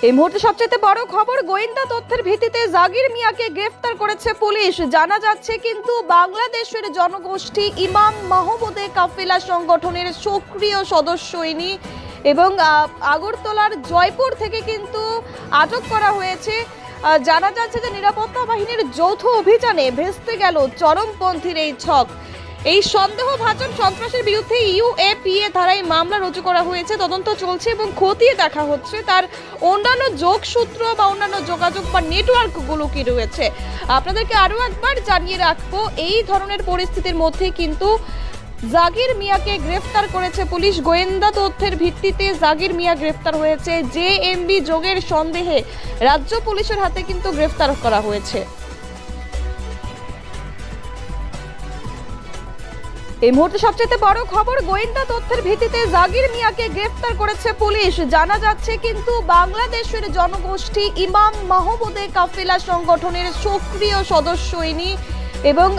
এই মুহূর্তে সবচেয়ে বড় খবর, গোয়েন্দা তথ্যের ভিত্তিতে জাগির মিয়াকে গ্রেফতার করেছে পুলিশ। জানা যাচ্ছে কিন্তু বাংলাদেশের জনগোষ্ঠী ইমাম মাহমুদে কাফিলা সংগঠনের সক্রিয় সদস্য ইনি এবং আগরতলার জয়পুর থেকে কিন্তু আটক করা হয়েছে। জানা যাচ্ছে যে নিরাপত্তা বাহিনীর যৌথ অভিযানে ভেস্তে গেল চরমপন্থীর এই ছক। এই সন্দেহভাজন সন্ত্রাসের বিরুদ্ধে ইউএপিএ ধারায় মামলা রুজু করা হয়েছে, তদন্ত চলছে এবং খতিয়ে দেখা হচ্ছে তার অন্যান্য যোগসূত্র বা অন্যান্য যোগাযোগ বা নেটওয়ার্কগুলো কি রয়েছে। আপনাদেরকে আরও একবার জানিয়ে রাখবো, এই ধরনের পরিস্থিতির মধ্যে কিন্তু জাগির মিয়াকে গ্রেফতার করেছে পুলিশ। গোয়েন্দা তথ্যের ভিত্তিতে জাগির মিয়া গ্রেফতার হয়েছে। জেএমবি যোগের সন্দেহে রাজ্য পুলিশের হাতে কিন্তু গ্রেফতার করা হয়েছে। এই মুহূর্তে সবচেয়ে বড় খবর, গোয়েন্দা তথ্যের ভিত্তিতে জাগির মিয়াকে গ্রেফতার করেছে পুলিশ। জানা যাচ্ছে কিন্তু বাংলাদেশের জনগোষ্ঠী ইমাম মাহমুদে কাফিলা সংগঠনের সক্রিয় সদস্য ইনি এবং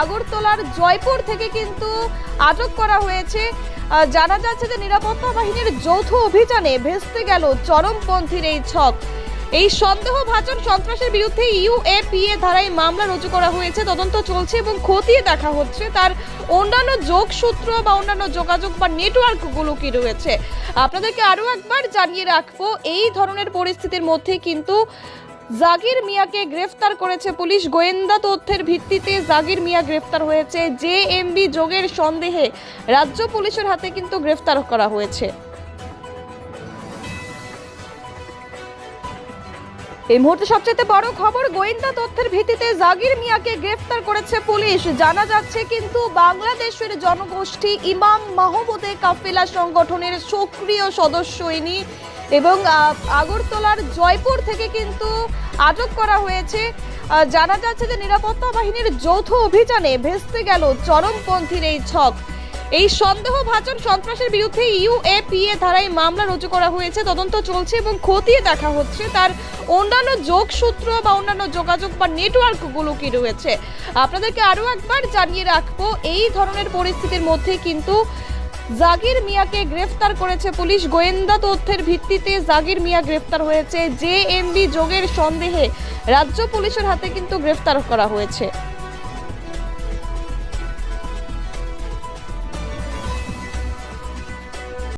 আগরতলার জয়পুর থেকে কিন্তু আটক করা হয়েছে। জানা যাচ্ছে যে নিরাপত্তা বাহিনীর যৌথ অভিযানে ভেস্তে গেল চরমপন্থীর এই ছক। এই সন্দেহভাজন সন্ত্রাসের বিরুদ্ধে ইউএপিএ ধারায় মামলা রুজু করা হয়েছে, তদন্ত চলছে এবং খতিয়ে দেখা হচ্ছে তার অন্যান্য যোগসূত্র বা অন্যান্য যোগাযোগ বা নেটওয়ার্কগুলো কি রয়েছে। আপনাদেরকে আরও একবার জানিয়ে রাখবো, এই ধরনের পরিস্থিতির মধ্যে কিন্তু জাগির মিয়াকে গ্রেফতার করেছে পুলিশ। গোয়েন্দা তথ্যের ভিত্তিতে জাগির মিয়া গ্রেফতার হয়েছে। জেএমবি যোগের সন্দেহে রাজ্য পুলিশের হাতে কিন্তু গ্রেফতার করা হয়েছে। এই মুহূর্তে সবচেয়ে বড় খবর, গোয়েন্দা তথ্যের ভিত্তিতে জাগির মিয়াকে গ্রেফতার করেছে পুলিশ। জানা যাচ্ছে কিন্তু বাংলাদেশের জনগোষ্ঠী ইমাম মাহমুদে কাফিলা সংগঠনের সক্রিয় সদস্য ইনি এবং আগরতলার জয়পুর থেকে কিন্তু আটক করা হয়েছে। জানা যাচ্ছে যে নিরাপত্তা বাহিনীর যৌথ অভিযানে ভেস্তে গেল চরমপন্থীর এই ছক। এই সন্দেহভাজন সন্ত্রাসের বিরুদ্ধে ইউএপিএ ধারায় মামলা রুজু করা হয়েছে, তদন্ত চলছে এবং খতিয়ে দেখা হচ্ছে তার অন্যান্য যোগসূত্র বা অন্যান্য যোগাযোগ বা নেটওয়ার্কগুলো কি রয়েছে। আপনাদেরকে আরও একবার জানিয়ে রাখবো, এই ধরনের পরিস্থিতির মধ্যে কিন্তু জাগির মিয়াকে গ্রেফতার করেছে পুলিশ। গোয়েন্দা তথ্যের ভিত্তিতে জাগির মিয়া গ্রেফতার হয়েছে। জেএমবি যোগের সন্দেহে রাজ্য পুলিশের হাতে কিন্তু গ্রেফতার করা হয়েছে।